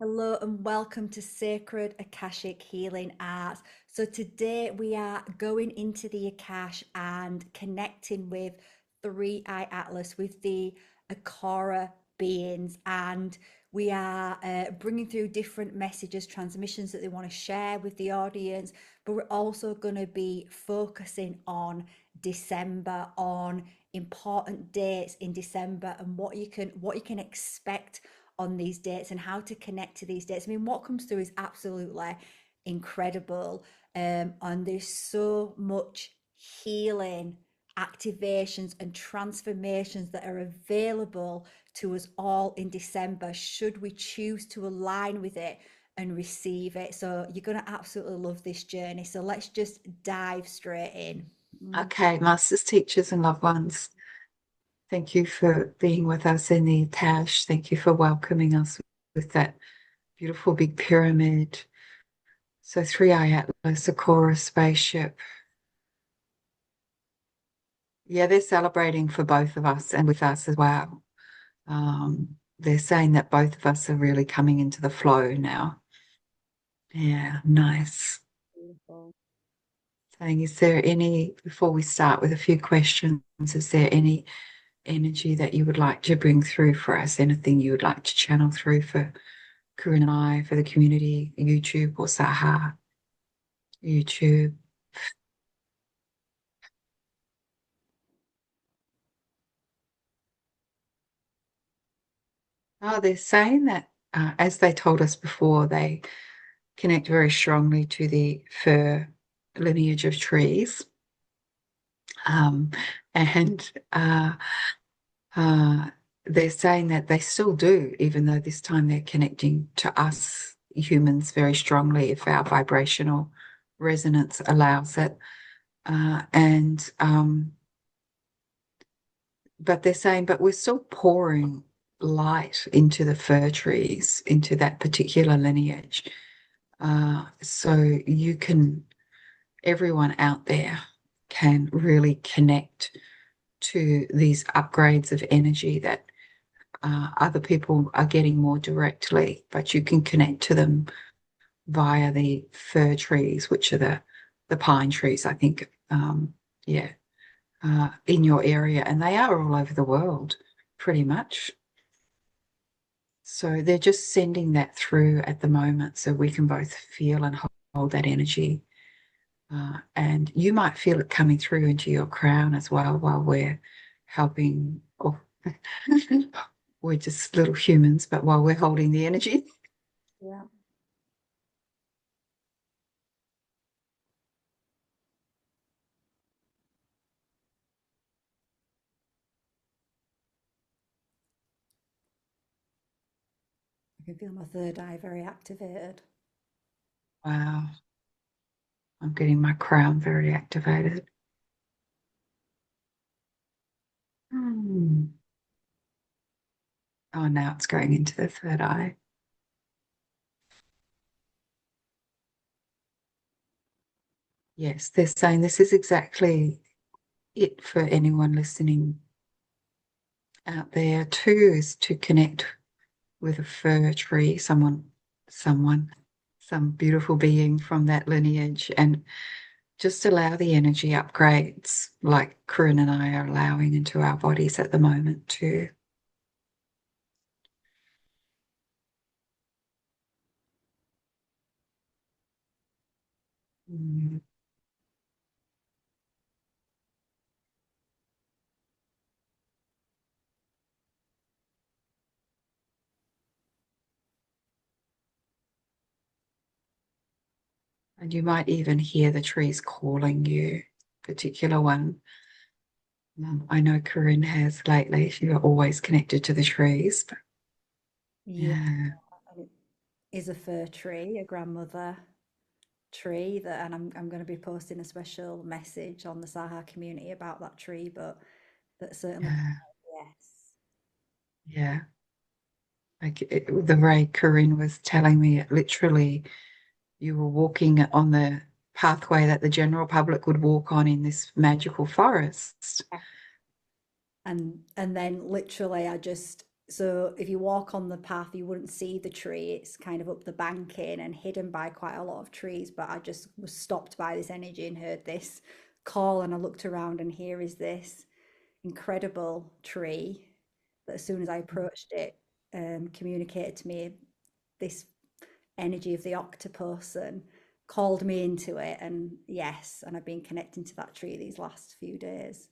Hello and welcome to Sacred Akashic Healing Arts. So today we are going into the Akash and connecting with 3IAtlas, with the Akara beings, and we are bringing through different messages, transmissions that they want to share with the audience. But we're also going to be focusing on December, on important dates in December, and what you can expect on these dates and how to connect to these dates. I mean, what comes through is absolutely incredible. And there's so much healing, activations, and transformations that are available to us all in December, should we choose to align with it and receive it. So you're going to absolutely love this journey. So let's just dive straight in. Okay, masters, teachers, and loved ones, thank you for being with us in the Tash. Thank you for welcoming us with that beautiful big pyramid. So 3i Atlas, a Chorus spaceship. Yeah, they're celebrating for both of us and with us as well. They're saying that both of us are really coming into the flow now. Yeah, nice. Beautiful. Saying, before we start with a few questions, is there any energy that you would like to bring through for us? Anything you would like to channel through for Corinne and I, for the community, YouTube or Saha? YouTube. Oh, they're saying that, as they told us before, they connect very strongly to the fir lineage of trees. Um, and uh, they're saying that they still do, even though this time they're connecting to us humans very strongly if our vibrational resonance allows it. And but they're saying, but we're still pouring light into the fir trees, into that particular lineage. So everyone out there can really connect to these upgrades of energy that other people are getting more directly, but you can connect to them via the fir trees, which are the pine trees, I think. Yeah, in your area, and they are all over the world, pretty much. So they're just sending that through at the moment, so we can both feel and hold that energy. And you might feel it coming through into your crown as well while we're helping. Or we're just little humans, but while we're holding the energy. Yeah. I can feel my third eye very activated. Wow, I'm getting my crown very activated. Hmm. Oh, now it's going into the third eye. Yes, they're saying this is exactly it for anyone listening out there too, is to connect with a fir tree, someone, some beautiful being from that lineage, and just allow the energy upgrades like Corinne and I are allowing into our bodies at the moment too. Mm. And you might even hear the trees calling you, particular one. I know Corinne has lately. She's always connected to the trees. But Yeah. yeah, And it is a fir tree, a grandmother tree that, and I'm going to be posting a special message on the Saha community about that tree, but that certainly, yeah, yes. yeah. The way Corinne was telling me, it literally, you were walking on the pathway that the general public would walk on in this magical forest. And then literally I just So if you walk on the path, you wouldn't see the tree. It's kind of up the banking and hidden by quite a lot of trees. But I just was stopped by this energy and heard this call, and I looked around, and here is this incredible tree that as soon as I approached it, communicated to me this energy of the octopus and called me into it. And yes, and I've been connecting to that tree these last few days.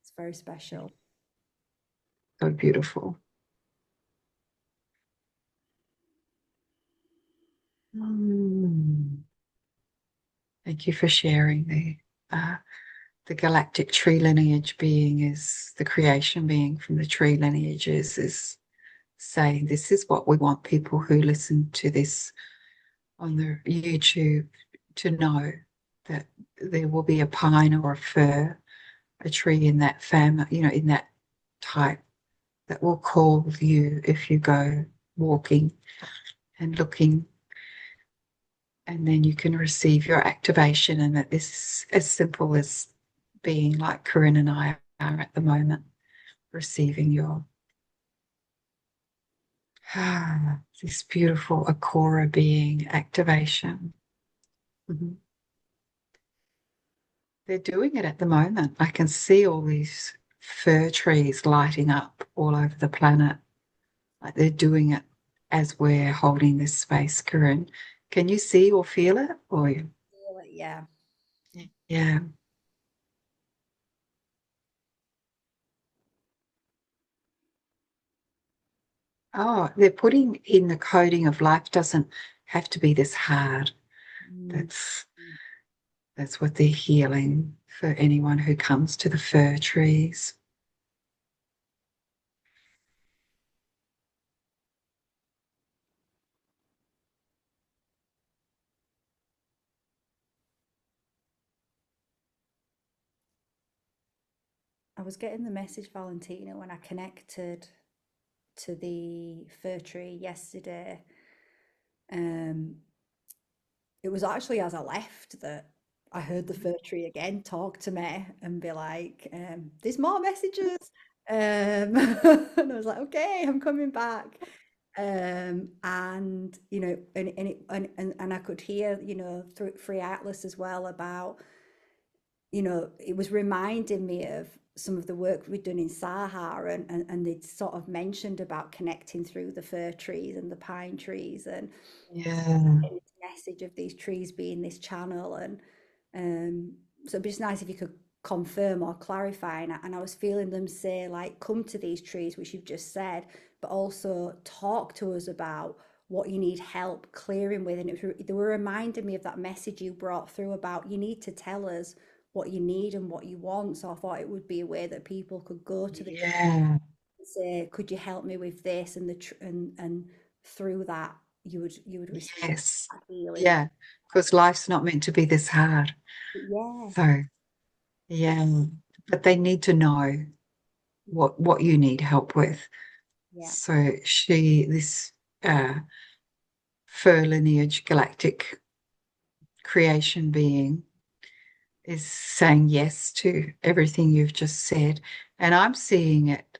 It's very special. So beautiful. Mm. Thank you for sharing the galactic tree lineage being is the creation being from the tree lineages is saying this is what we want people who listen to this on the YouTube to know, that there will be a pine or a fir, a tree in that family, in that type, that will call you if you go walking and looking, and then you can receive your activation. And that this is as simple as being like Corinne and I are at the moment, receiving your this beautiful Akora being activation. Mhm. They're doing it at the moment. I can see all these fir trees lighting up all over the planet. Like they're doing it as we're holding this space, Corinne. Can you see or feel it? Or Yeah. yeah. Oh, they're putting in the coding of life doesn't have to be this hard. Mm. That's that's what they're healing for anyone who comes to the fir trees. I was getting the message, Valentina, when I connected to the fir tree yesterday. Um, it was actually as I left that I heard the fir tree again talk to me and be like, "There's more messages," and I was like, "Okay, I'm coming back." And and I could hear, through 3IAtlas as well about, it was reminding me of some of the work we'd done in Sahara, and they'd sort of mentioned about connecting through the fir trees and the pine trees, and Yeah. this message of these trees being this channel. And so it'd be just nice if you could confirm or clarify. And I was feeling them say, like, come to these trees, which you've just said, but also talk to us about what you need help clearing with. And they were reminding me of that message you brought through about you need to tell us what you need and what you want. So I thought it would be a way that people could go to the Yeah. say, could you help me with this? And and through that you would receive Yes. that healing. Yeah. Because life's not meant to be this hard. Yeah, So yeah. But they need to know what you need help with. yeah. So this uh fur lineage galactic creation being is saying yes to everything you've just said. And I'm seeing it,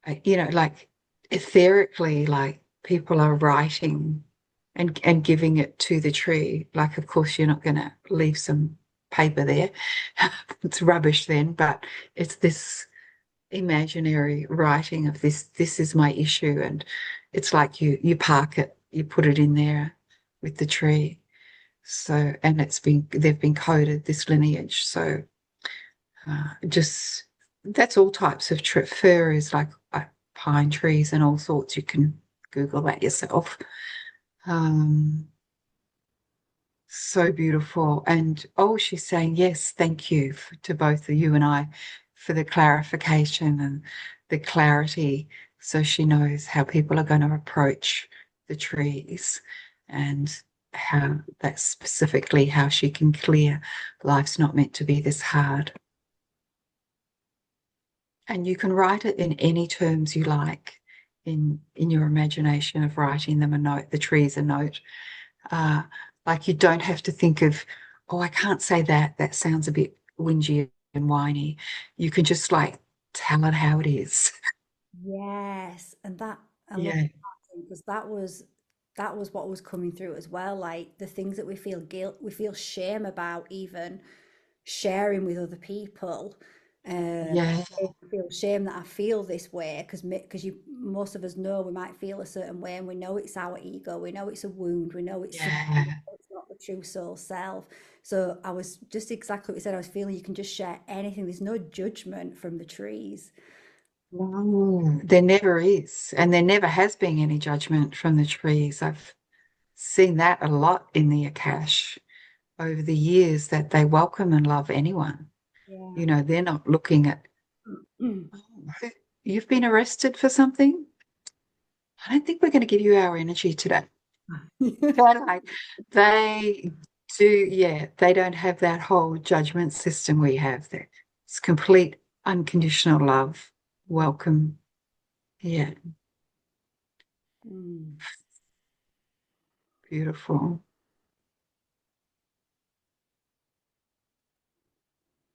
like etherically, like people are writing and giving it to the tree. Like, of course, you're not going to leave some paper there. It's rubbish then, but it's this imaginary writing of this is my issue. And it's like you park it, you put it in there with the tree. So, and they've been coded this lineage. So, just that's all types of fir is like pine trees and all sorts. You can Google that yourself. Um, so beautiful. And oh, she's saying yes, thank you to both of you and I for the clarification and the clarity, so she knows how people are going to approach the trees and how that's specifically how she can clear. Life's not meant to be this hard. And you can write it in any terms you like in your imagination of writing them a note, the trees a note. Uh, like you don't have to think of, oh, I can't say that. That sounds a bit whingy and whiny. You can just like tell it how it is. Yes, and that I love Yeah, that because that was what was coming through as well. Like the things that we feel guilt, we feel shame about even sharing with other people. yeah, I feel shame that I feel this way because you most of us know we might feel a certain way and we know it's our ego, we know it's a wound, we know it's something, yeah. it's not the true soul self. So I was just exactly what you said. I was feeling you can just share anything. There's no judgment from the trees. No, there never is, and there never has been any judgment from the trees. I've seen that a lot in the Akash over the years that they welcome and love anyone. Yeah. You know, they're not looking at, oh, you've been arrested for something. I don't think we're going to give you our energy today. They're like, they do, yeah, they don't have that whole judgment system we have there. It's complete unconditional love, welcome. Yeah, Mm. beautiful.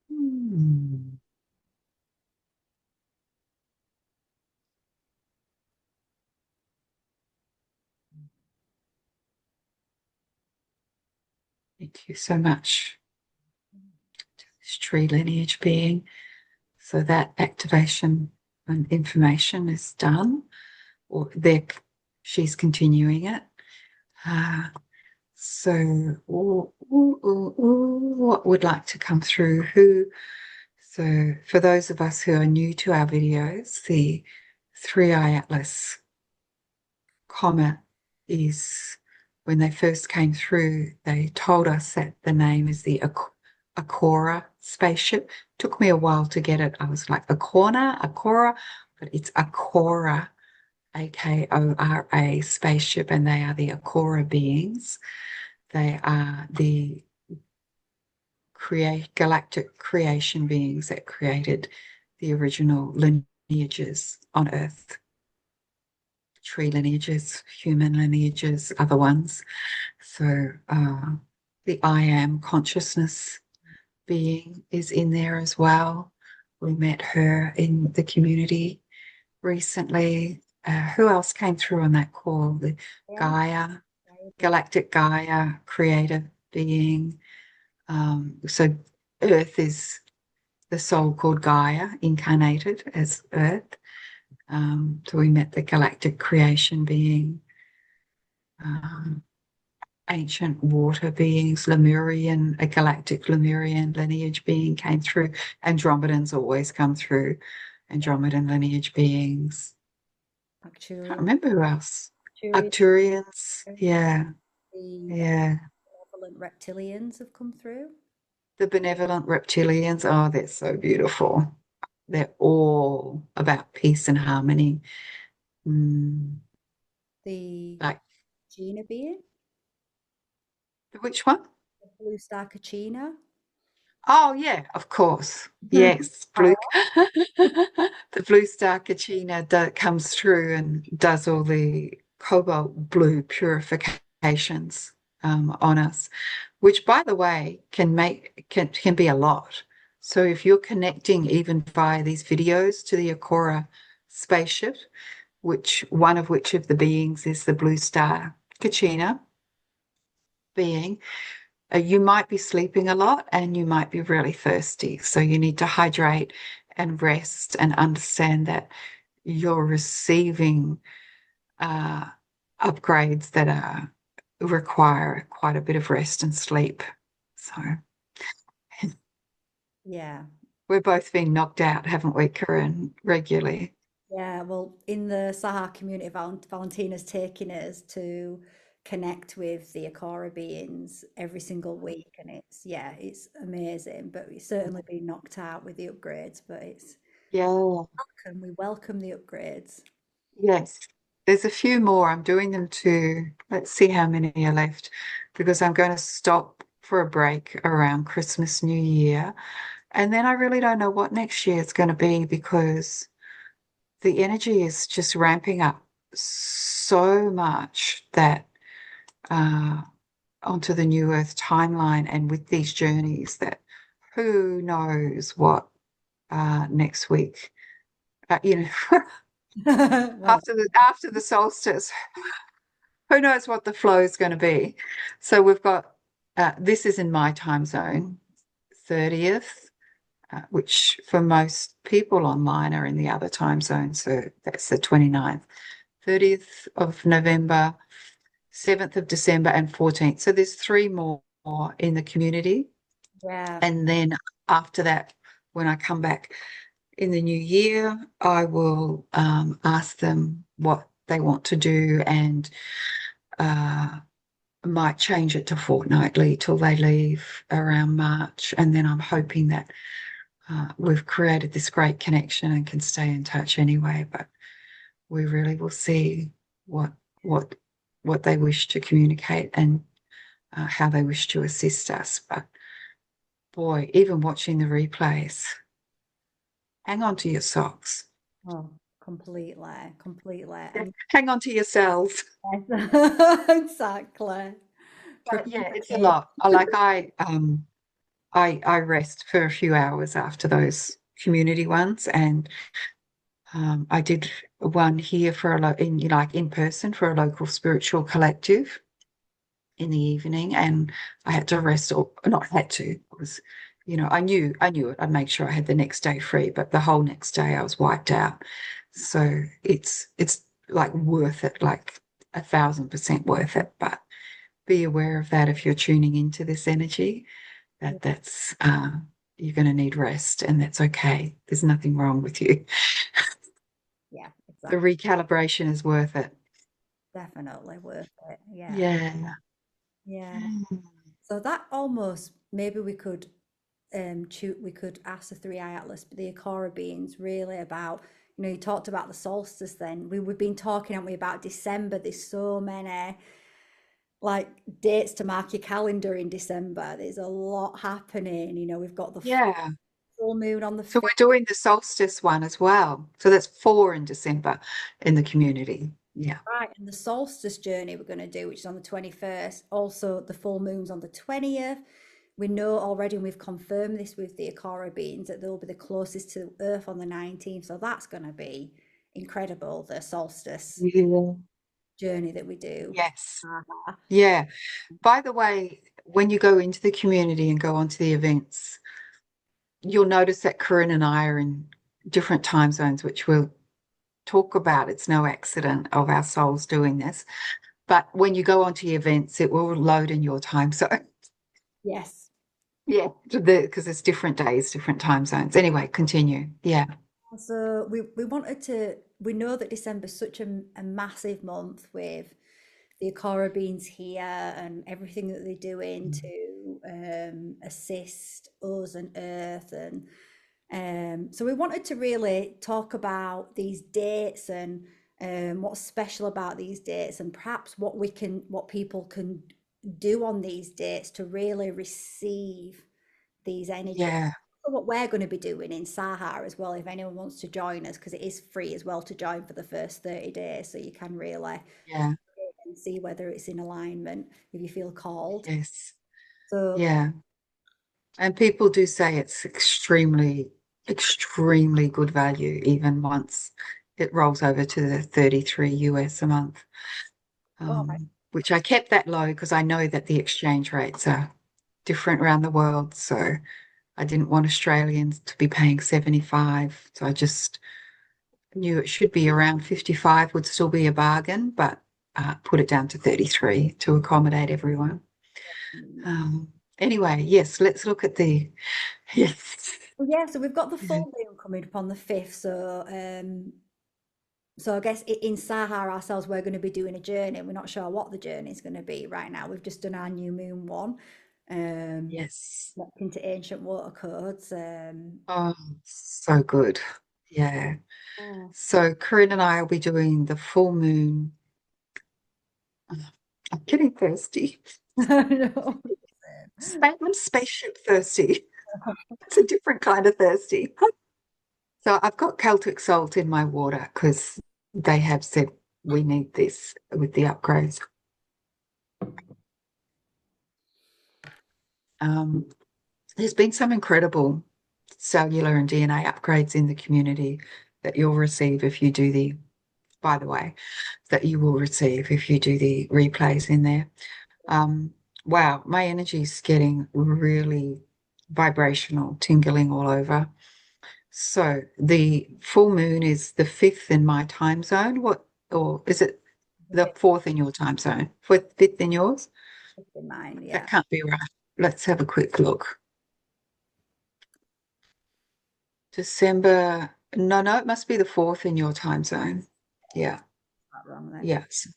Hmm. Thank you so much to this tree lineage being. So that activation and information is done, or there she's continuing it. Uh, so, what would like to come through? Who? So, for those of us who are new to our videos, the 3IAtlas comet is when they first came through, they told us that the name is the Akora spaceship. Took me a while to get it. I was like, Akora, but it's Akora, Akora spaceship, and they are the Akora beings. They are the galactic creation beings that created the original lineages on Earth, tree lineages, human lineages, other ones. So the I am consciousness being is in there as well. We met her in the community recently. Who else came through on that call? The Yeah. Gaia, galactic Gaia, creative being. So Earth is the soul called Gaia, incarnated as Earth. So we met the galactic creation being, um, ancient water beings, Lemurian, a galactic Lemurian lineage being came through. Andromedans always come through, Andromedan lineage beings. Can't Actuarian, remember who else. Actuarian, Arcturians, yeah, the yeah. benevolent reptilians have come through. The benevolent reptilians, oh, they're so beautiful. They're all about peace and harmony. Mm, The like, Gina being, which one? the blue star Kachina. Oh, yeah, of course. Yes, blue. Oh, The blue star Kachina that comes through and does all the cobalt blue purifications on us, which, by the way, can be a lot. So if you're connecting even via these videos to the Akora spaceship, which one of which of the beings is the blue star Kachina being, you might be sleeping a lot and you might be really thirsty. So you need to hydrate and rest and understand that you're receiving uh, upgrades that require quite a bit of rest and sleep. So yeah. we're both being knocked out, haven't we, Corinne, regularly? Yeah, well, in the Saha community, Valentina's taking us to connect with the Akara beings every single week, and yeah, it's amazing. But we've certainly been knocked out with the upgrades, but it's Yeah, welcome. We welcome the upgrades. yes. There's a few more. I'm doing them to, let's see how many are left, because I'm going to stop for a break around Christmas, New Year. And then I really don't know what next year it's going to be because the energy is just ramping up so much that uh, onto the new Earth timeline and with these journeys that who knows what next week, you know, Well, After the solstice, who knows what the flow is going to be. So we've got this is in my time zone, 30th, which for most people online are in the other time zone. So that's the 29th, 30th of November, 7th of December, and 14th. So there's three more in the community. yeah. And then after that, when I come back in the new year, I will ask them what they want to do and uh, might change it to fortnightly till they leave around March. And then I'm hoping that we've created this great connection and can stay in touch anyway. But we really will see what what what they wish to communicate and how they wish to assist us. But boy, even watching the replays, hang on to your socks. Oh, completely, completely. Yeah, And hang on to your cells. yes, exactly. But yeah, it's a Prepare. lot. I rest for a few hours after those community ones, and I did one here for in person for a local spiritual collective in the evening, and I had to rest, or not had to. It was, I knew it. I'd make sure I had the next day free, but the whole next day I was wiped out. So it's like worth it, like 1,000% worth it. But be aware of that if you're tuning into this energy, that's you're going to need rest, and that's okay. There's nothing wrong with you. Yeah, The exactly. recalibration is worth it. Definitely worth it. Yeah, Yeah. yeah. Mm. So that almost maybe we could ask the 3IAtlas, the Akara beings, really about, you talked about the solstice then. We've been talking, haven't we, about December. There's so many like dates to mark your calendar in December. There's a lot happening. We've got the Yeah. full moon on the So 5th. we're doing the solstice one as well. So that's 4 in December in the community. Yeah. Right, and the solstice journey we're going to do, which is on the 21st. Also, the full moon's on the 20th. We know already, and we've confirmed this with the Akara beings, that they'll be the closest to Earth on the 19th. So that's going to be incredible, the solstice Yeah. journey that we do. Yes. Uh-huh. Yeah. By the way, when you go into the community and go onto the events, you'll notice that Corinne and I are in different time zones, which we'll talk about. It's no accident of our souls doing this. But when you go onto the events, it will load in your time zone. Yes. Yeah, because it's different days, different time zones. Anyway, continue. Yeah. So we wanted to, we know that December's such a massive month with the Akara beings here and everything that they're doing Mm. to assist us and Earth. And so we wanted to really talk about these dates and what's special about these dates, and perhaps what people can do on these dates to really receive these energies. Yeah. What we're going to be doing in Saha as well, if anyone wants to join us, because it is free as well to join for the first 30 days, so you can really Yeah. see whether it's in alignment if you feel called. Yes. So, Yeah. And people do say it's extremely, extremely good value, even once it rolls over to the 33 US a month, oh my, which I kept that low because I know that the exchange rates are different around the world. So I didn't want Australians to be paying 75. So I just knew it should be around 55 would still be a bargain, but put it down to 33 to accommodate everyone. Anyway, yes, let's look at the yes. well, yeah, so we've got the Yeah. full moon coming up on the 5th. So I guess in Sahara ourselves, we're going to be doing a journey. We're not sure what the journey is going to be right now. We've just done our new moon one, Yes. looked into ancient water codes. Oh, so good. Yeah. Oh. So Corinne and I will be doing the full moon. I'm getting thirsty. No. I'm spaceship thirsty. It's a different kind of thirsty. So I've got Celtic salt in my water because they have said we need this with the upgrades. Um, there's been some incredible cellular and DNA upgrades in the community, that you'll receive if you do the, by the way, that you will receive if you do the replays in there. Wow, my energy is getting really vibrational, tingling all over. So the full moon is the 5th in my time zone. What, or is it The the 4th in your time zone? 5th in yours? fifth in mine, That yeah. can't be right. Let's have a quick look. December. No, no, it must be the 4th in your time zone. Yeah, Not wrong then. yes.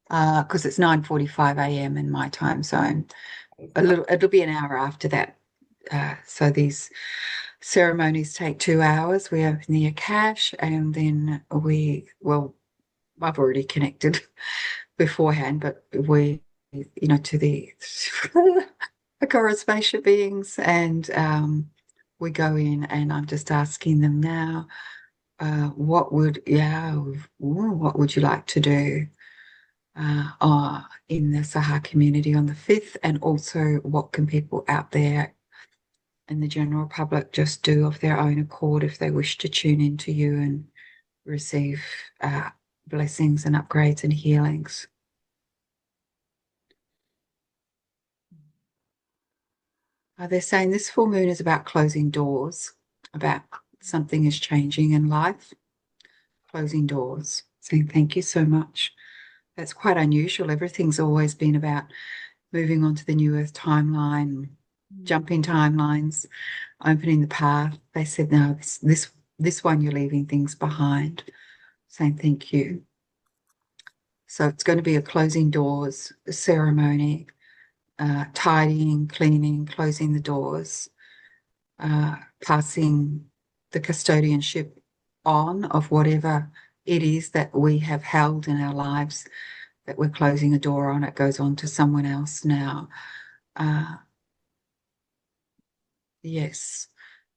Because it's 9:45 a.m. in my time zone. But It'll be an hour after that. So these ceremonies take 2 hours. We open the Akash and then well, I've already connected beforehand, but to the Agora spaceship beings, and we go in, and I'm just asking them now, what would you like to do in the Saha community on the 5th, and also what can people out there in the general public just do of their own accord if they wish to tune into you and receive blessings and upgrades and healings. They're saying this full moon is about closing doors, about something is changing in life, closing doors. Saying thank you so much. That's quite unusual. Everything's always been about moving on to the new earth timeline, jumping timelines, opening the path. They said, no, this one you're leaving things behind. Saying thank you. So it's going to be a closing doors ceremony, tidying, cleaning, closing the doors, passing the custodianship on of whatever it is that we have held in our lives that we're closing a door on. It goes on to someone else now. Yes,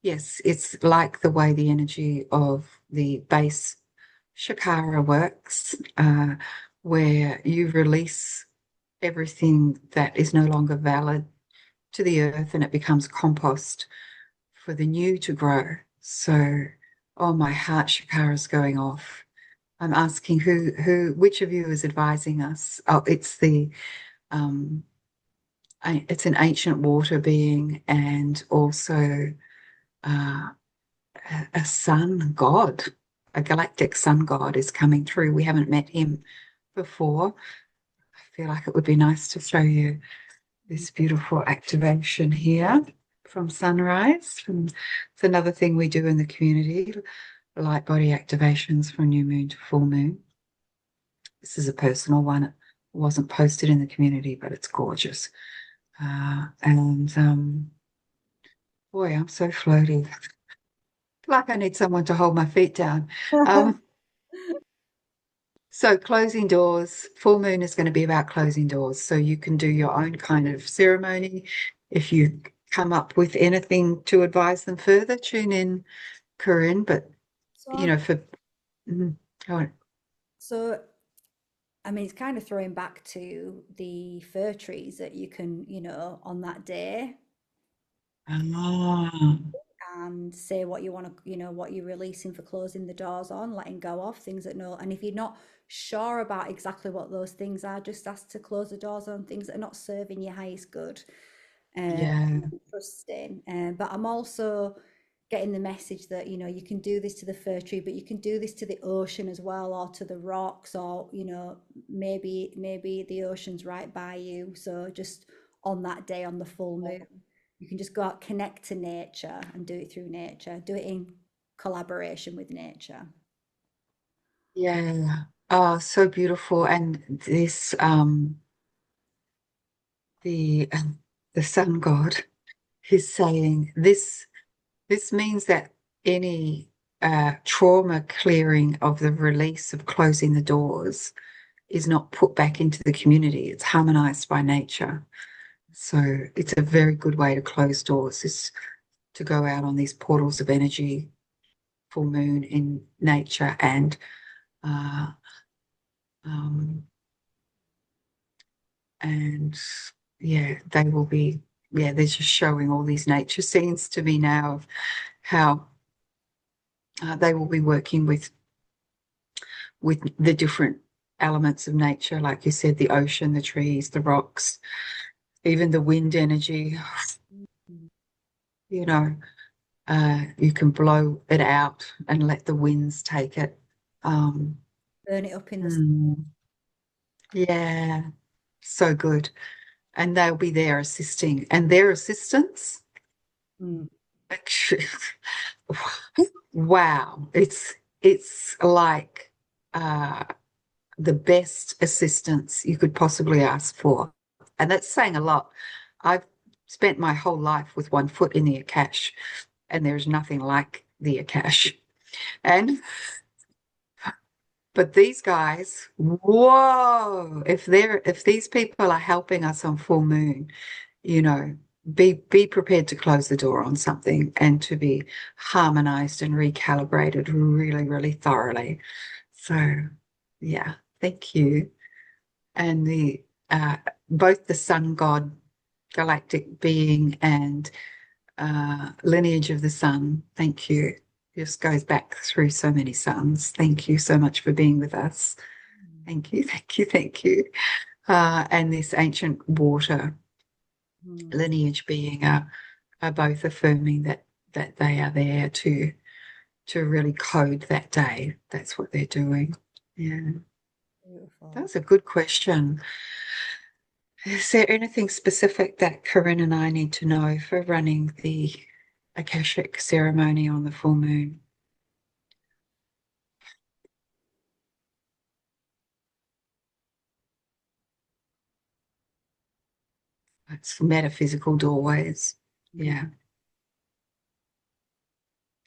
yes, it's like the way the energy of the base Shakara works, where you release everything that is no longer valid to the earth and it becomes compost for the new to grow. So, oh, my heart Shakara is going off. I'm asking which of you is advising us? Oh, it's an ancient water being, and also uh, a sun god, a galactic sun god is coming through. We haven't met him before. I feel like it would be nice to show you this beautiful activation here from sunrise. It's another thing we do in the community, light body activations from new moon to full moon. This is a personal one. It wasn't posted in the community, but it's gorgeous. And boy, I'm so floaty. Like I need someone to hold my feet down. Um, so closing doors, full moon is going to be about closing doors. So you can do your own kind of ceremony. If you come up with anything to advise them further, tune in, Corinne. But so, for mm, go on. so I mean, it's kind of throwing back to the fir trees that you can, on that day Ah, and say what you want to, what you're releasing for closing the doors on, letting go of things that no. And if you're not sure about exactly what those things are, just ask to close the doors on things that are not serving your highest good. Um, yeah, Trusting. But I'm also getting the message that you can do this to the fir tree, but you can do this to the ocean as well, or to the rocks, or maybe the ocean's right by you. So just on that day, on the full moon, you can just go out, connect to nature, and do it through nature. Do it in collaboration with nature. yeah. Oh, so beautiful. And this, the the sun god is saying this. This means that any trauma clearing of the release of closing the doors is not put back into the community. It's harmonized by nature. So it's a very good way to close doors, is to go out on these portals of energy, full moon in nature, uh, um, and yeah, they will be, yeah, they're just showing all these nature scenes to me now of how They will be working with the different elements of nature, like you said, the ocean, the trees, the rocks, even the wind energy. Mm. You know, you can blow it out and let the winds take it. Um, Burn it up in the sun. mm, yeah, so good. And they'll be there assisting, and their assistance, Mm. actually, wow, it's like uh, the best assistance you could possibly ask for. And that's saying a lot. I've spent my whole life with one foot in the Akash, and there's nothing like the Akash. And but these guys, whoa, if these people are helping us on full moon, you know, be prepared to close the door on something and to be harmonized and recalibrated really, really thoroughly. So yeah, thank you. And the both the sun god, galactic being, and lineage of the sun, thank you. Just goes back through so many suns. Thank you so much for being with us. Thank you, thank you, thank you. And this ancient water Mm. lineage being are both affirming that they are there to really code that day. That's what they're doing. Yeah, Beautiful. that's a good question. Is there anything specific that Corinne and I need to know for running the Akashic ceremony on the full moon? It's metaphysical doorways. Mm. Yeah.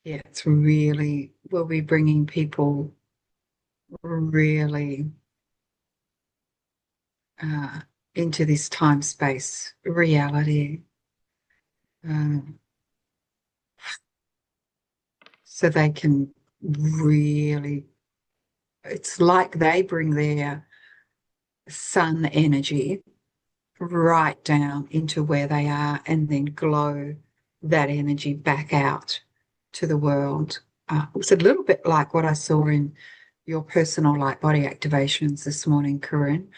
Yeah, it's really, we'll be bringing people really uh, into this time space reality, um, so they can really, it's like they bring their sun energy right down into where they are and then glow that energy back out to the world. It's a little bit like what I saw in your personal light body activations this morning, Corinne.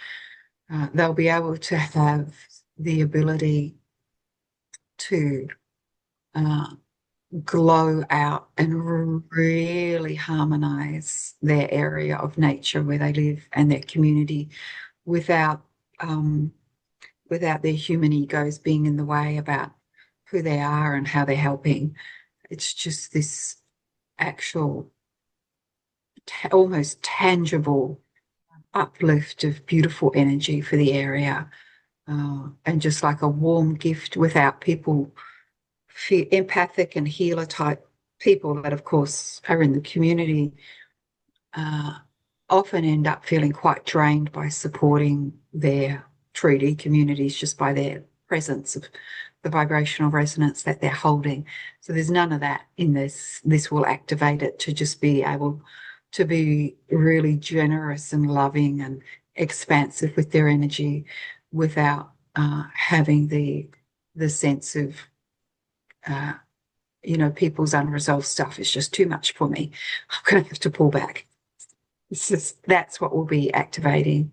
They'll be able to have the ability to uh, glow out and really harmonize their area of nature where they live and their community without um, without their human egos being in the way about who they are and how they're helping. It's just this actual, almost tangible uplift of beautiful energy for the area. And just like a warm gift without people feel empathic and healer type people that, of course, are in the community uh, often end up feeling quite drained by supporting their treaty communities just by their presence of the vibrational resonance that they're holding. So there's none of that in this. This will activate it to just be able to be really generous and loving and expansive with their energy without having the sense of uh, people's unresolved stuff is just too much for me. I'm going to have to pull back. It's just that's what we'll be activating.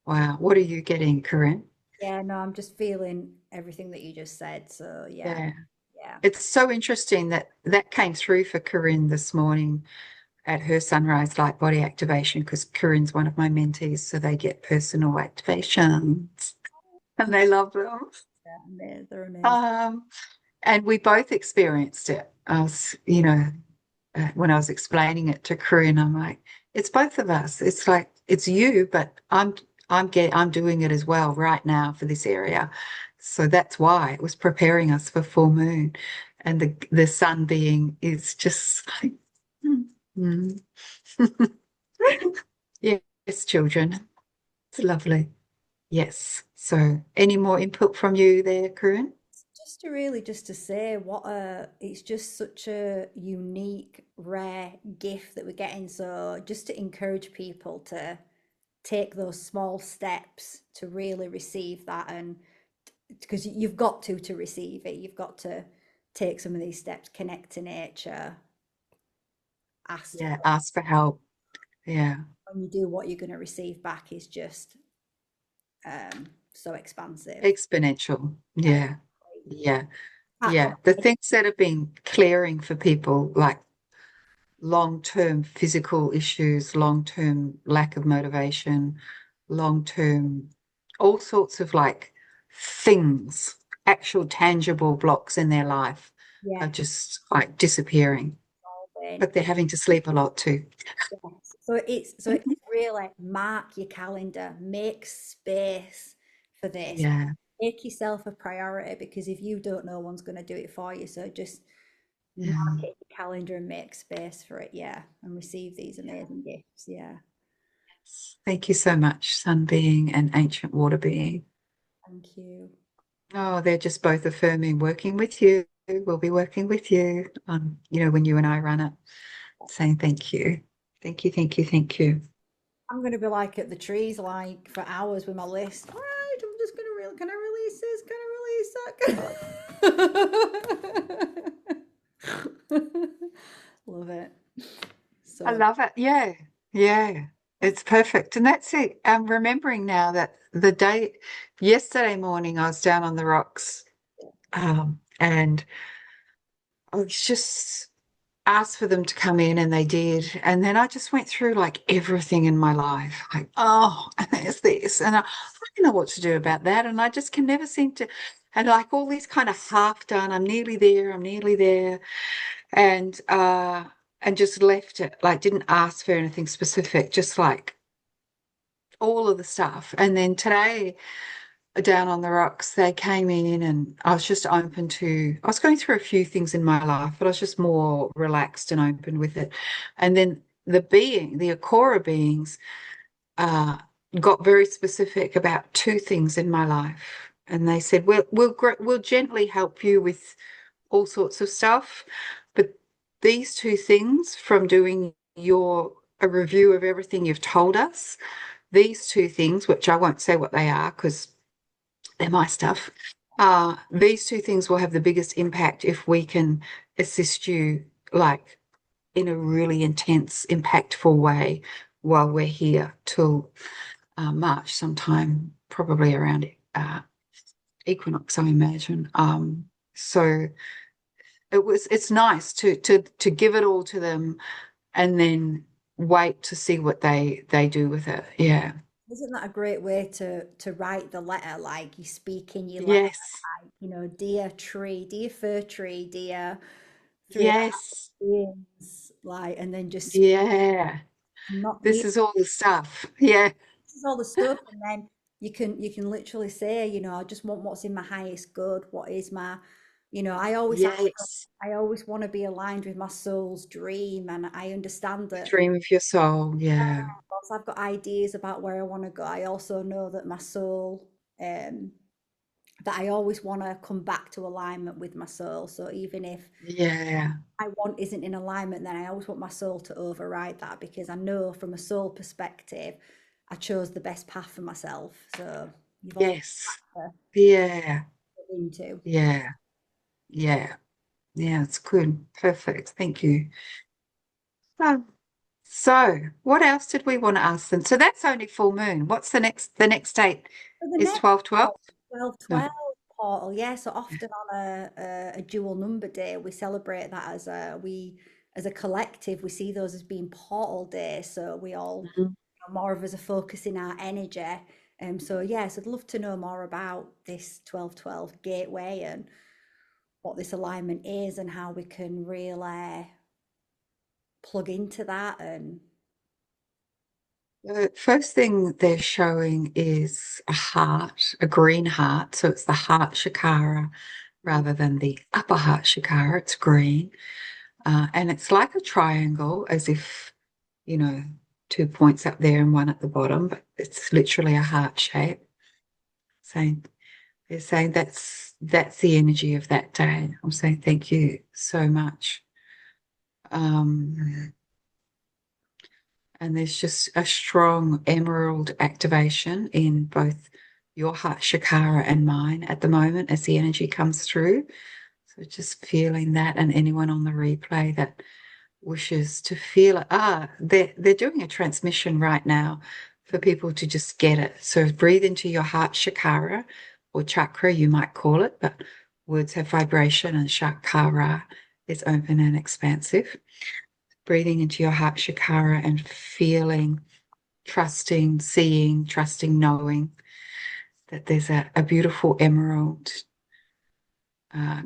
Wow. What are you getting, Corinne? Yeah, no, I'm just feeling everything that you just said. So yeah, Yeah. yeah. It's so interesting that that came through for Corinne this morning at her sunrise light body activation because Corinne's one of my mentees, so they get personal activations and they love them. Yeah, they're amazing. Um, and we both experienced it. I was, when I was explaining it to Corinne, I'm like, it's both of us. It's like it's you, but I'm doing it as well right now for this area. So that's why it was preparing us for full moon, and the sun being is just like, mm. Yes, children, it's lovely. Yes. So, any more input from you there, Corinne? Just to really just to say it's just such a unique, rare gift that we're getting. So just to encourage people to take those small steps to really receive that, and because you've got to receive it, you've got to take some of these steps, connect to nature. asked Yeah, for. ask for help. Yeah. When you do, what you're going to receive back is just so expansive. Exponential. Yeah. Yeah. Can't Yeah. come. The things that have been clearing for people, like long-term physical issues, long-term lack of motivation, long-term, all sorts of like things, actual tangible blocks in their life are Yeah, just like disappearing. solving. But they're having to sleep a lot too. Yes. So it's really mark your calendar, make space for this. Yeah. Make yourself a priority because if you don't, no one's going to do it for you. So just mark Yeah. it in your calendar and make space for it, yeah, and receive these amazing gifts, yeah. Thank you so much, Sun Being and Ancient Water Being. Thank you. Oh, they're just both affirming working with you. We'll be working with you on, when you and I run it, saying thank you. Thank you, thank you, thank you. I'm going to be like at the trees, like for hours with my list. All right, I'm just going to can I release this? Can I release that? Love it. I So love it. Yeah. Yeah. It's perfect. And that's it. I'm remembering now that yesterday morning, I was down on the rocks, and I was just asked for them to come in and they did. And then I just went through like everything in my life, like, oh, and there's this. And I don't know what to do about that. And I just can never seem to, and like all these kind of half done, I'm nearly there, I'm nearly there. And just left it, like didn't ask for anything specific, just like all of the stuff. And then today, down on the rocks, they came in and I was just open to, I was going through a few things in my life, but I was just more relaxed and open with it. And then the Akora beings, uh, got very specific about two things in my life. And they said, we'll gently help you with all sorts of stuff. But these two things, from doing a review of everything you've told us, these two things, which I won't say what they are because they're my stuff, these two things will have the biggest impact if we can assist you, like in a really intense, impactful way while we're here till March, sometime probably around equinox, I imagine. So it's nice to give it all to them and then wait to see what they do with it. Yeah. isn't that a great way to write the letter? Like you speak in your letter, Yes. like, dear tree, dear fir tree, dear three Yes. beings, like, and then just speak, Yeah. not This need is all the stuff. Yeah. this is all the stuff, and then you can literally say, I just want what's in my highest good, what is my, I always ask, Yes. I always want to be aligned with my soul's dream, and I understand The that dream of your soul. Yeah. whilst I've got ideas about where I want to go, I also know that my soul, that I always want to come back to alignment with my soul. So even if Yeah. I want isn't in alignment, then I always want my soul to override that because I know from a soul perspective, I chose the best path for myself. So you've always Yes. got Yeah. to go into. Yeah. Yeah. Yeah. It's good. Perfect. Thank you. Um, so what else did we want to ask them? So that's only full moon. What's the next date So the is next 12/12? one, 12 No. 12 portal, yeah. So often on a dual number day, we celebrate that as a collective, we see those as being portal days. So we all, Mhm. more of us are focusing our energy. So yes, I'd love to know more about this 12/12 gateway and what this alignment is and how we can really plug into that and The first thing they're showing is a heart, a green heart. So it's the heart chakra rather than the upper heart chakra. It's green. And it's like a triangle, as if, you know, 2 points up there and one at the bottom, but it's literally a heart shape. Saying they're saying that's the energy of that day. I'm saying thank you so much. Um, and there's just a strong emerald activation in both your heart chakra and mine at the moment as the energy comes through. So just feeling that, and anyone on the replay that wishes to feel it. They're doing a transmission right now for people to just get it. So breathe into your heart chakra or chakra, you might call it, but words have vibration and chakra is open and expansive. Breathing into your heart chakra and feeling, trusting, seeing, trusting, knowing that there's a beautiful emerald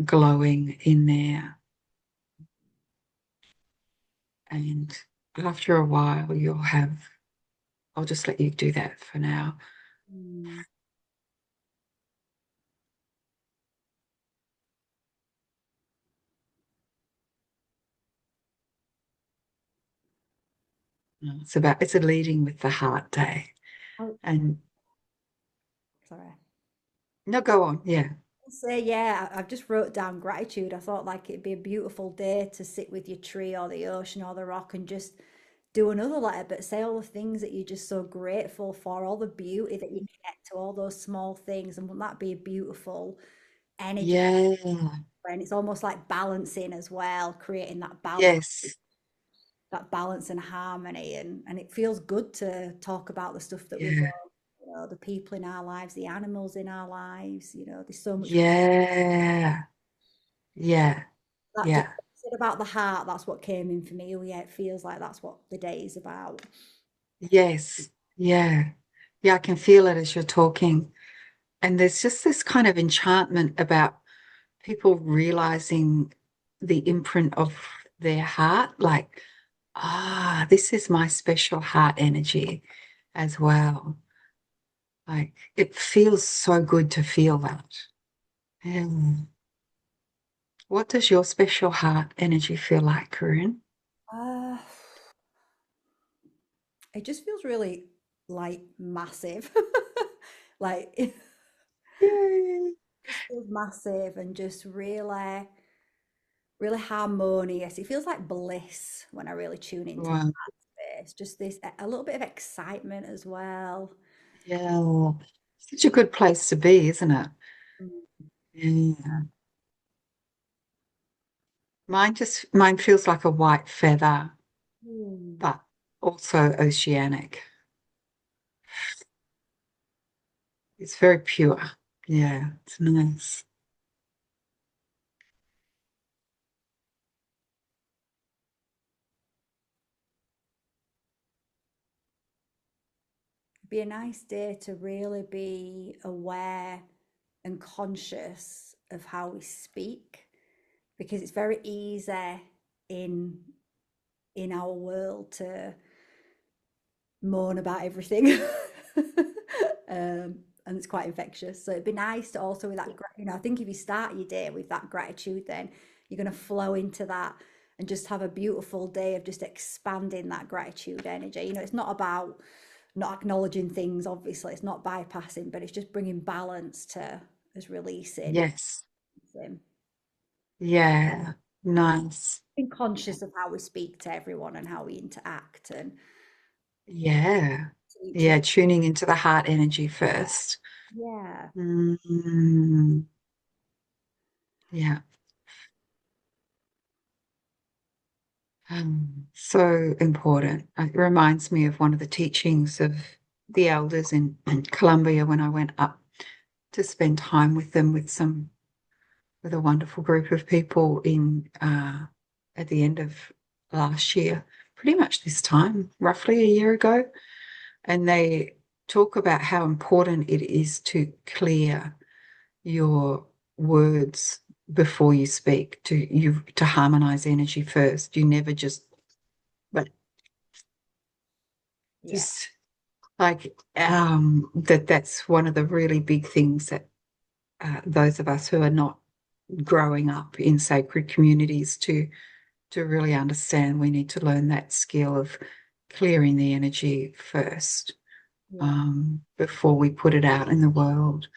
glowing in there. And after a while, I'll just let you do that for now. Mm. It's a leading with the heart day. Oh, And sorry. no, go on. Yeah. Say, yeah, I've just wrote down gratitude. I thought like it'd be a beautiful day to sit with your tree or the ocean or the rock and just do another letter, but say all the things that you're just so grateful for, all the beauty that you connect to, all those small things. And wouldn't that be a beautiful energy? Yeah. And it's almost like balancing as well, creating Yes. that balance and harmony. And it feels good to talk about the stuff that we Yeah. love, you know, the people in our lives, the animals in our lives, you know, there's so much Yeah. Yeah. that just Yeah. said about the heart, that's what came in for me. Oh yeah, it feels like that's what the day is about. Yes. Yeah. Yeah. I can feel it as you're talking. And there's just this kind of enchantment about people realizing the imprint of their heart, like, this is my special heart energy as well. Like, it feels so good to feel that. Yeah. What does your special heart energy feel like, Corinne? Uh, it just feels really like massive. Like it Yay. just feels massive and just really, really harmonious. It feels like bliss when I really tune into Wow. that space. Just this a little bit of excitement as well. Yeah. Such a good place to be, isn't it? Mm. Yeah. Mine feels like a white feather, Mm. but also oceanic. It's very pure. Yeah, it's nice. Be a nice day to really be aware and conscious of how we speak because it's very easy in in our world to moan about everything. And it's quite infectious. So it'd be nice to also with that, you know, I think if you start your day with that gratitude, then you're going to flow into that and just have a beautiful day of just expanding that gratitude energy. You know, it's not about not acknowledging things, obviously, it's not bypassing, but it's just bringing balance to as releasing. Yes. Yeah. Nice. Being conscious of how we speak to everyone and how we interact and Yeah. to each Yeah. other. Tuning into the heart energy first. Yeah. Mm, yeah. So important. It reminds me of one of the teachings of the elders in Colombia when I went up to spend time with them with a wonderful group of people in at the end of last year, pretty much this time, roughly a year ago. And they talk about how important it is to clear your words before you speak, to harmonize energy first. You never but Yeah. just like that's one of the really big things that those of us who are not growing up in sacred communities to really understand, we need to learn that skill of clearing the energy first Yeah. before we put it out in the world.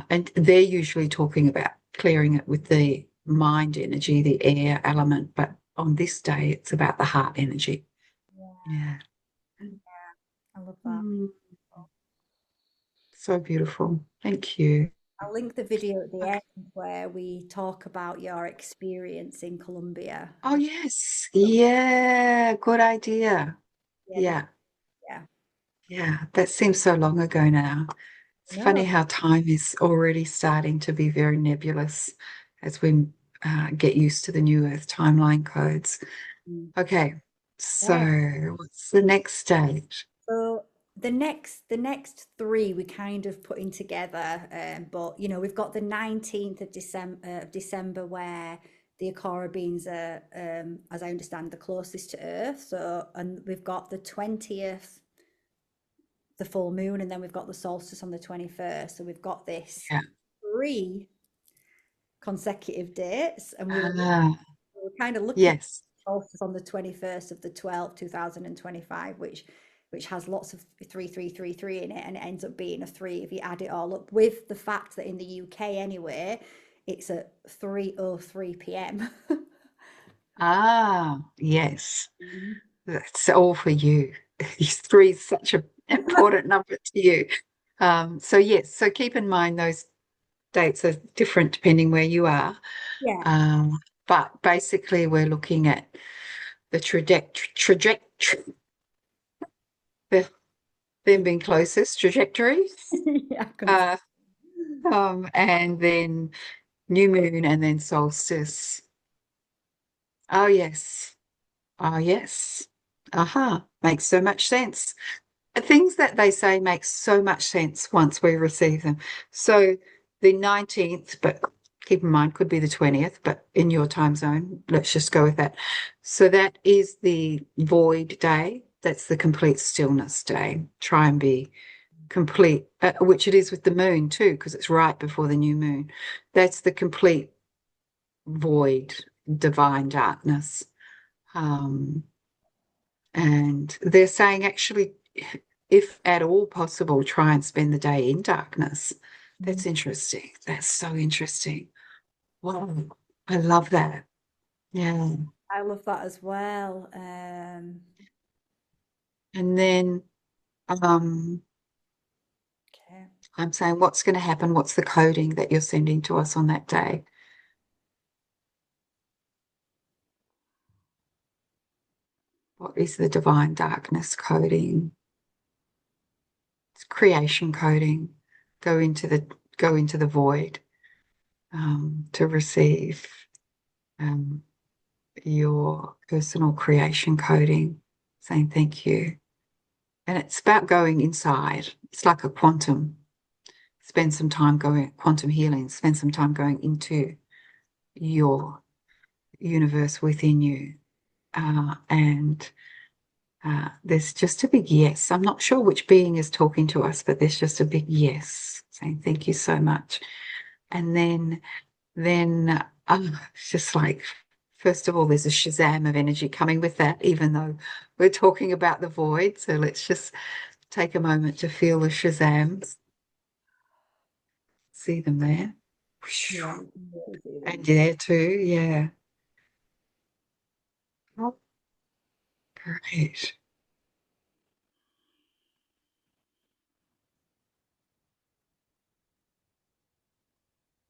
And they're usually talking about clearing it with the mind energy, the air element, but on this day, it's about the heart energy. Yeah. Yeah. I love that. Mm, so beautiful. Thank you. I'll link the video at the end where we talk about your experience in Colombia. Oh, yes. Yeah, good idea. Yeah, Yeah, yeah. yeah. That seems so long ago now. It's No. funny how time is already starting to be very nebulous as we get used to the new Earth timeline codes. Mm. Okay, so Yeah. what's the next stage? So the next three we kind of putting together, but we've got the 19th of December where the Akara beings are, as I understand, the closest to Earth. So, and we've got the 20th, the full moon, and then we've got the solstice on the 21st. So we've got this Yeah. three consecutive dates, and Ah, we were kind of looking at yes. solstice on the 21st of the 12th, 2025, which has lots of 3333 in it, and it ends up being a three if you add it all up, with the fact that in the UK anyway, it's at 3:03 p.m. Ah, yes. That's all for you. Three is such an important number to you. So yes, so keep in mind those dates are different depending where you are. Yeah. Um, but basically, we're looking at the trajectory, them being closest trajectory, Yeah, uh, and then new moon and then solstice. Oh yes, oh yes. Aha, makes so much sense. Things that they say make so much sense once we receive them. So the 19th, but keep in mind, could be the 20th, but in your time zone, let's just go with that. So that is the void day. That's the complete stillness day. Try and be complete, which it is with the moon too, because it's right before the new moon. That's the complete void, divine darkness. Um, and they're saying actually, if at all possible, try and spend the day in darkness. That's interesting. That's so interesting. Wow. I love that. Yeah. I love that as well. And then Okay. I'm saying what's going to happen? What's the coding that you're sending to us on that day? What is the divine darkness coding? It's creation coding. Go into the go into the void to receive um, your personal creation coding, saying thank you. And it's about going inside. It's like a quantum. Spend some time going quantum healing, spend some time going into your universe within you. And there's just a big yes. I'm not sure which being is talking to us, but there's just a big yes, saying thank you so much. And then it's just like, first of all, there's a shazam of energy coming with that, even though we're talking about the void. So let's just take a moment to feel the shazams. See them there. Yeah, you can really see And them. there too, yeah. Oh, great.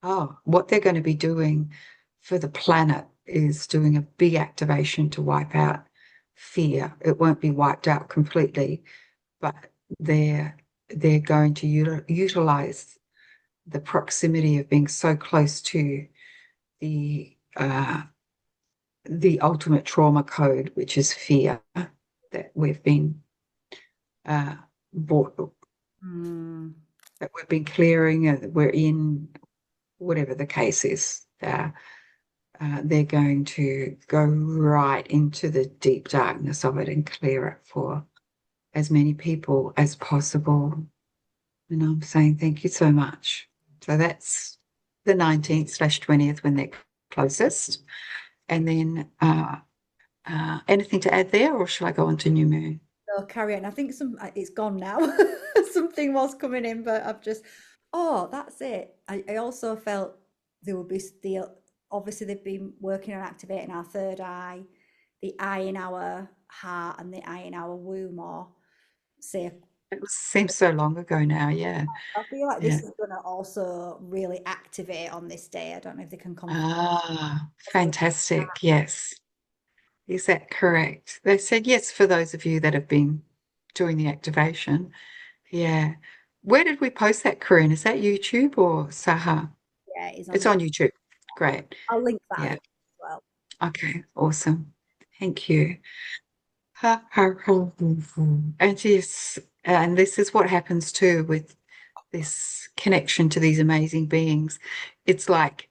Oh, what they're going to be doing for the planet is doing a big activation to wipe out fear. It won't be wiped out completely, but they're they're going to utilize the proximity of being so close to the ultimate trauma code, which is fear, that we've been uh, brought, Mm. that we've been clearing, that we're in, whatever the case is. They're going to go right into the deep darkness of it and clear it for as many people as possible. And I'm saying thank you so much. So that's the 19th/20th when they're closest. And then anything to add there, or shall I go on to New Moon? So carry on. I think it's gone now. Something was coming in, but I've just, oh, that's it. I also felt there would be still, obviously they've been working on activating our third eye, the eye in our heart and the eye in our womb, or say It seems so long ago now. Yeah. I feel like this Yeah. is going to also really activate on this day. I don't know if they can confirm. Ah, fantastic. Yes. Is that correct? They said yes for those of you that have been doing the activation. Yeah. Where did we post that, Corinne? Is that YouTube or Saha? Yeah, it's on It's you. on YouTube. Great. I'll link that Yeah. as well. Okay. Awesome. Thank you. And yes, and this is what happens too with this connection to these amazing beings. It's like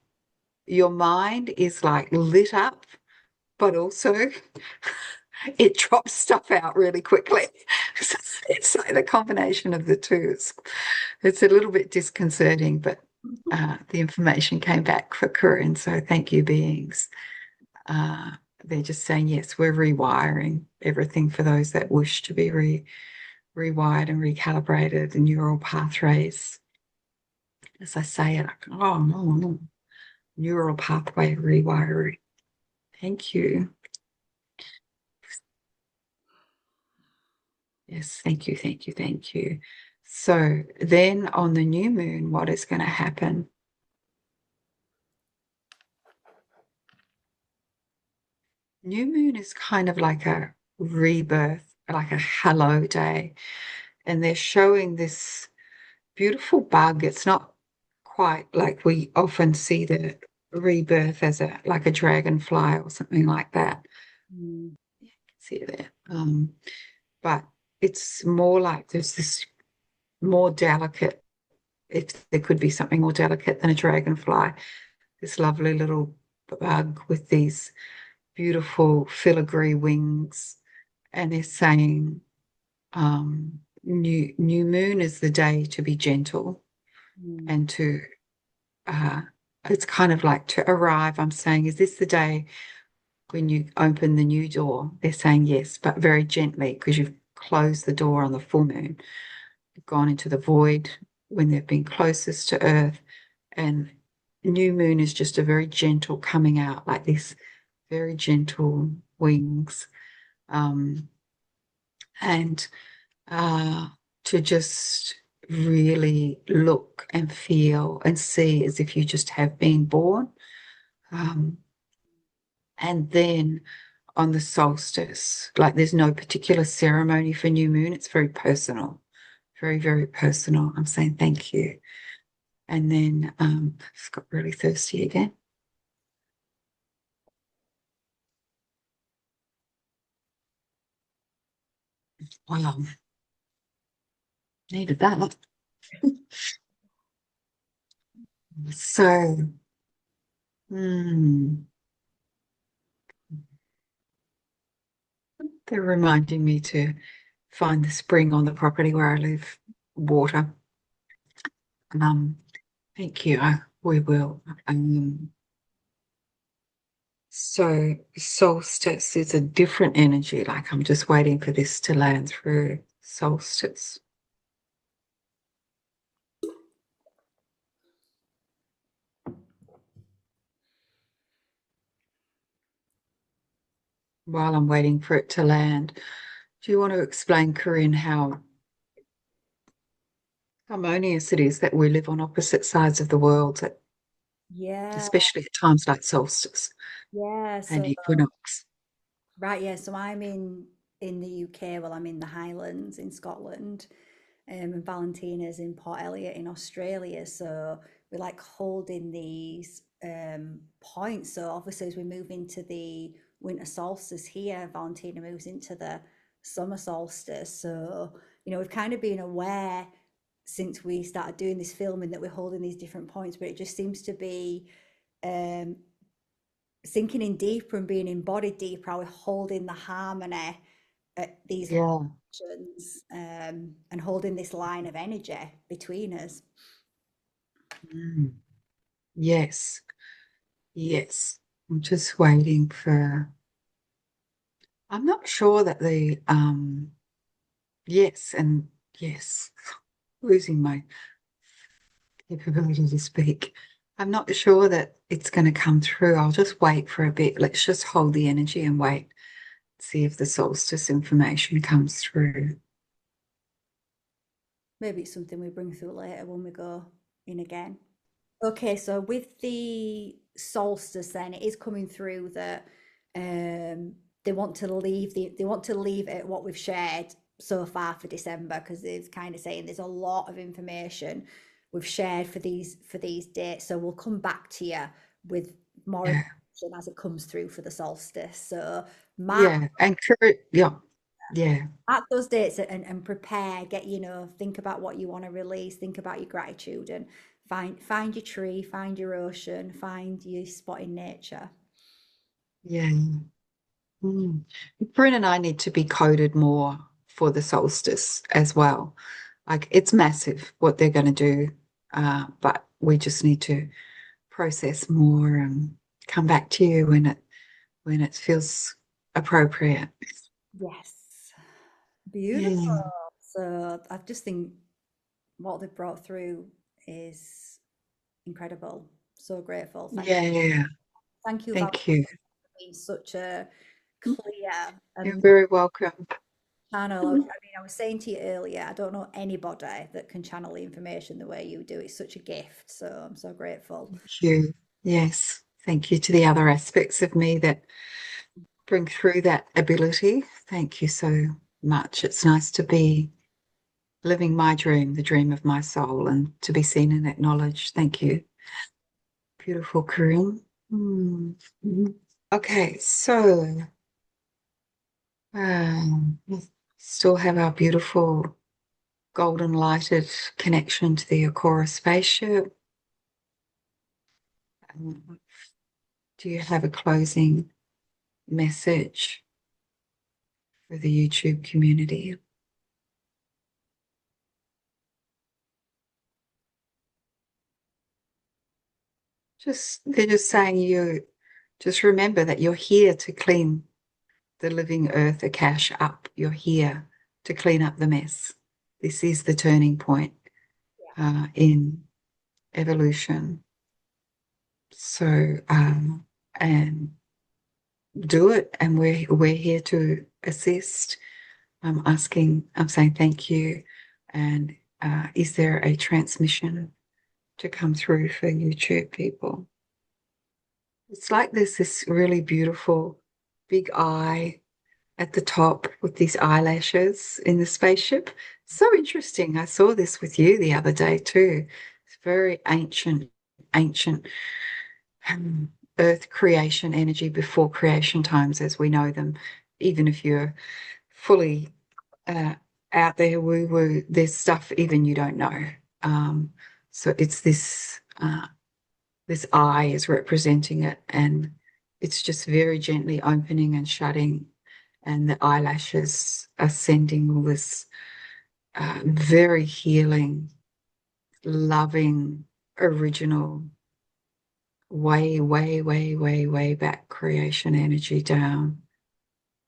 your mind is like lit up, but also it drops stuff out really quickly. It's like the combination of the two. It's a little bit disconcerting, but the information came back for Corinne. So thank you, beings. Uh, they're just saying, yes, we're rewiring everything for those that wish to be rewired and recalibrated, the neural pathways. As I say it, oh, no, no. Neural pathway rewiring. Thank you. Yes, thank you, thank you, thank you. So then on the new moon, what is going to happen? New moon is kind of like a rebirth, like a hello day. And they're showing this beautiful bug. It's not quite like we often see the rebirth as a like a dragonfly or something like that. Mm. Yeah, you can see it there. But it's more like there's this more delicate, if there could be something more delicate than a dragonfly, this lovely little bug with these beautiful filigree wings. And they're saying, new moon is the day to be gentle Mm. and to uh, it's kind of like to arrive. I'm saying, is this the day when you open the new door? They're saying yes, but very gently because you've closed the door on the full moon. You've gone into the void when they've been closest to earth. And new moon is just a very gentle coming out, like this very gentle wings. Um, and uh, to just really look and feel and see as if you just have been born. Um, and then on the solstice, like there's no particular ceremony for new moon, it's very personal, very, very personal. I'm saying thank you. And then just got really thirsty again. Wow, needed that. So, hmm, they're reminding me to find the spring on the property where I live, water. Um, thank you. We will. So solstice is a different energy. Like I'm just waiting for this to land through solstice. While I'm waiting for it to land, do you want to explain, Corinne, how harmonious it is that we live on opposite sides of the world, Yeah, especially at times like solstice yeah. and So equinox? right, yeah. So I'm in the UK. Well, I'm in the Highlands in Scotland, and Valentina's in Port Elliot in Australia. So we're like holding these points. So obviously, as we move into the winter solstice here, Valentina moves into the summer solstice. So we've kind of been aware since we started doing this filming that we're holding these different points, but it just seems to be um, sinking in deeper and being embodied deeper. How we're holding the harmony at these Yeah. locations, and holding this line of energy between us. Mm. Yes. Yes. I'm just waiting for. I'm not sure that the yes and yes, losing my capability to speak. I'm not sure that it's going to come through. I'll just wait for a bit. Let's just hold the energy and wait, see if the solstice information comes through. Maybe it's something we bring through later when we go in again. Okay, so with the solstice, then it is coming through that they want to leave it at what we've shared so far for December, because it's kind of saying there's a lot of information we've shared for these dates. So we'll come back to you with more Yeah, information as it comes through for the solstice. So mark yeah, and yeah, yeah, mark those dates and prepare, get, think about what you want to release, think about your gratitude, and find your tree, find your ocean, find your spot in nature. yeah. Mm. Bryn and I need to be coded more for the solstice as well. Like it's massive what they're going to do, but we just need to process more and come back to you when it feels appropriate. Yes, beautiful. Yeah, So I just think what they've brought through is incredible. So grateful. yeah. Thank you, Val, Thank you. for being such a clear You're and very welcome. channel. I mean, I was saying to you earlier, I don't know anybody that can channel the information the way you do. It's such a gift. So I'm so grateful. Thank you. Yes. Thank you to the other aspects of me that bring through that ability. Thank you so much. It's nice to be living my dream, the dream of my soul, and to be seen and acknowledged. Thank you. Beautiful, Corinne. Mm. Mhm. Okay, so we still have our beautiful golden lighted connection to the Akora spaceship. Do you have a closing message for the YouTube community? They're just saying you just remember that you're here to clean the living earth, Akash, up. You're here to clean up the mess. This is the turning point in evolution. So, and do it. And we're here to assist. I'm saying thank you. And is there a transmission to come through for YouTube people? It's like there's this really beautiful big eye at the top with these eyelashes in the spaceship. So interesting. I saw this with you the other day too. It's very ancient earth creation energy before creation times as we know them. Even if you're fully uh, out there, there's stuff even you don't know. So it's this eye is representing it, and it's just very gently opening and shutting, and the eyelashes are sending all this very healing, loving, original, way back creation energy down.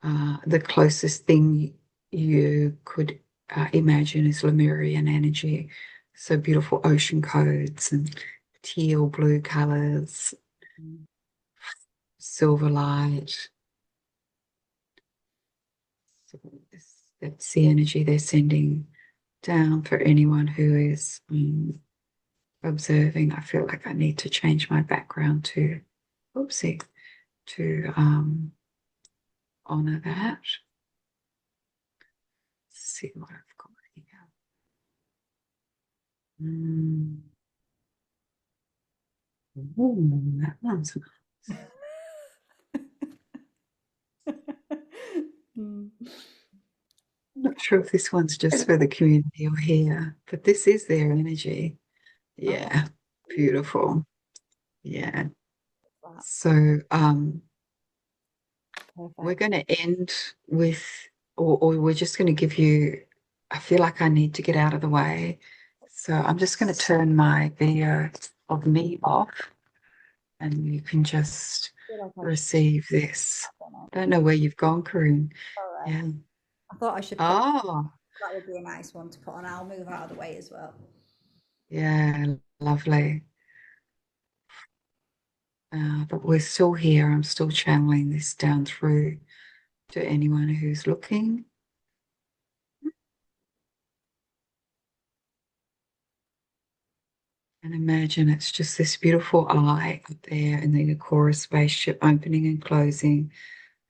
The closest thing you could imagine is Lemurian energy. So beautiful ocean codes and teal blue colors, silver light. So that's the energy they're sending down for anyone who is observing. I feel like I need to change my background to, oopsie, to honor that. Let's see what I've got here. Ooh, that one's Mm. I'm not sure if this one's just for the community or here, but this is their energy. Oh, Yeah, beautiful. Yeah. that. So we're Perfect. going to end with, or we're just going to give you, I feel like I need to get out of the way. So I'm just going to turn my video of me off and you can just I feel like I should receive this. have done it. I don't know where you've gone, Karun. Sorry. Yeah. I thought I should put Oh, that would be a nice one to put on. I'll move out of the way as well. yeah, lovely. But we're still here. I'm still channeling this down through to anyone who's looking. And imagine it's just this beautiful eye up there in the Akora spaceship opening and closing,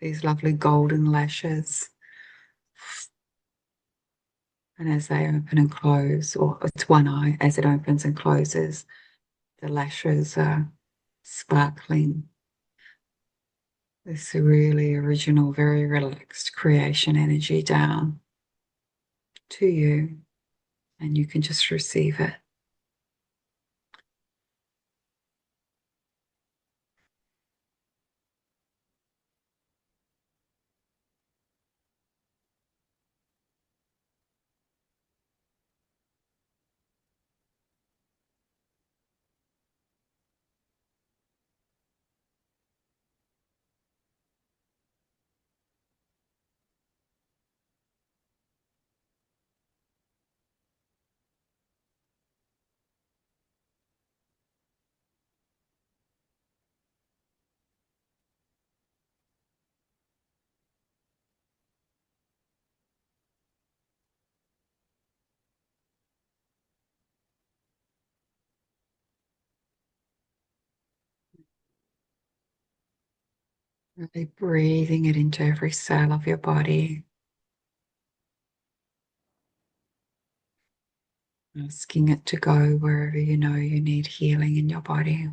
these lovely golden lashes. And as they open and close, or it's one eye as it opens and closes, the lashes are sparkling. This really original, very relaxed creation energy down to you, and you can just receive it. Really breathing it into every cell of your body, asking it to go wherever you know you need healing in your body.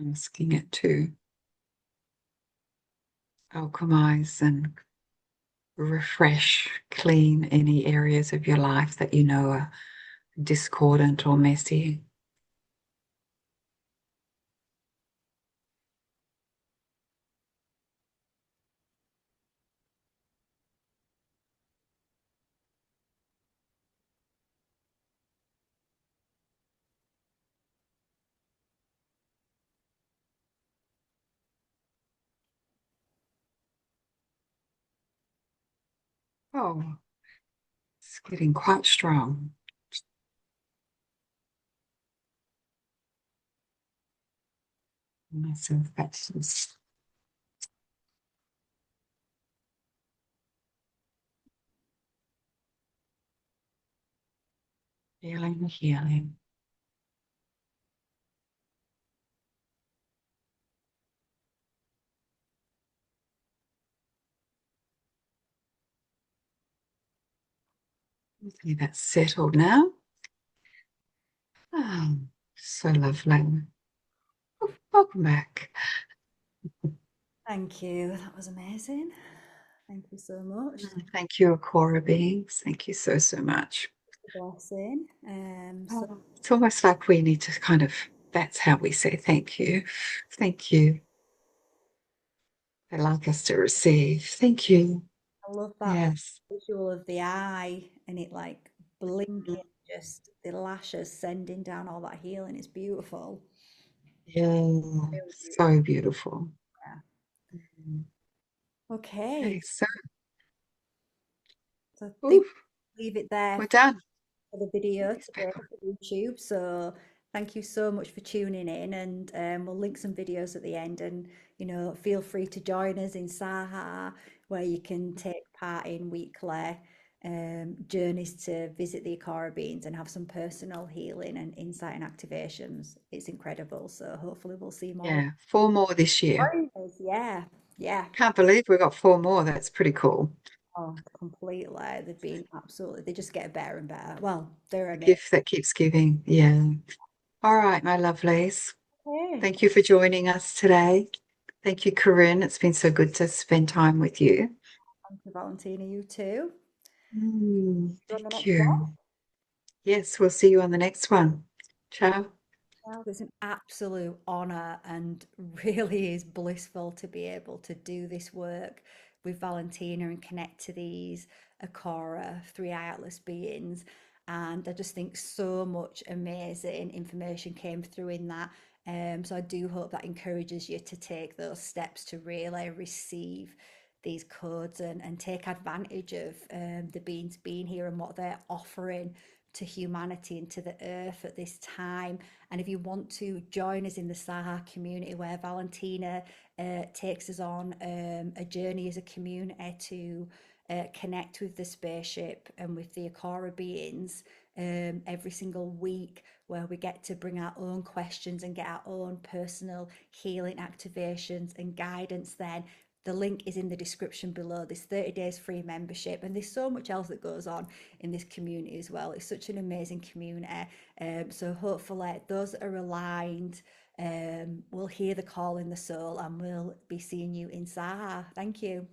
Asking it to alchemize and refresh, clean any areas of your life that you know are discordant or messy. Oh, it's getting quite strong. Massive factions. Healing, healing. Okay, that's settled now. Oh, so lovely. Oh, welcome back. Thank you. That was amazing. Thank you so much. Thank you, Akora beings. Thank you so, so much. A blessing. So Oh, it's almost like we need to kind of, that's how we say thank you. Thank you. They like us to receive. Thank you. I love that Yes. visual of the eye and it like Mm, blinking, just the lashes sending down all that healing. It's beautiful. yeah, Really beautiful. so beautiful. Yeah. Mm. Okay, Okay, so so I think oof, we'll leave it there we're done. for the video It's today better. for YouTube. So thank you so much for tuning in, and we'll link some videos at the end. And feel free to join us in Saha, where you can take part in weekly journeys to visit the Akara beings and have some personal healing and insight and activations. It's incredible. So hopefully we'll see more. Yeah, 4 more this year. Yeah, yeah. Can't believe we got 4 more. That's pretty cool. Oh, completely. They've been absolutely. They just get better and better. Well, they're The amazing. gift that keeps giving. Yeah. All right, my lovelies. Okay. Thank you for joining us today. Thank you, Corinne. It's been so good to spend time with you. Thank you, Valentina. You too. See you on the Thank next one. you. Yes, we'll see you on the next one. Ciao. Well, it's an absolute honor and really is blissful to be able to do this work with Valentina and connect to these Akara 3IAtlas beings. And I just think so much amazing information came through in that. So I do hope that encourages you to take those steps to really receive these codes and take advantage of the beings being here and what they're offering to humanity and to the earth at this time. And if you want to join us in the Saha community, where Valentina takes us on a journey as a community to connect with the spaceship and with the Akora beings every single week, where we get to bring our own questions and get our own personal healing activations and guidance, then the link is in the description below. There's 30 days free membership, and there's so much else that goes on in this community as well. It's such an amazing community. So hopefully those that are aligned will hear the call in the soul, and we'll be seeing you in Saha. Thank you.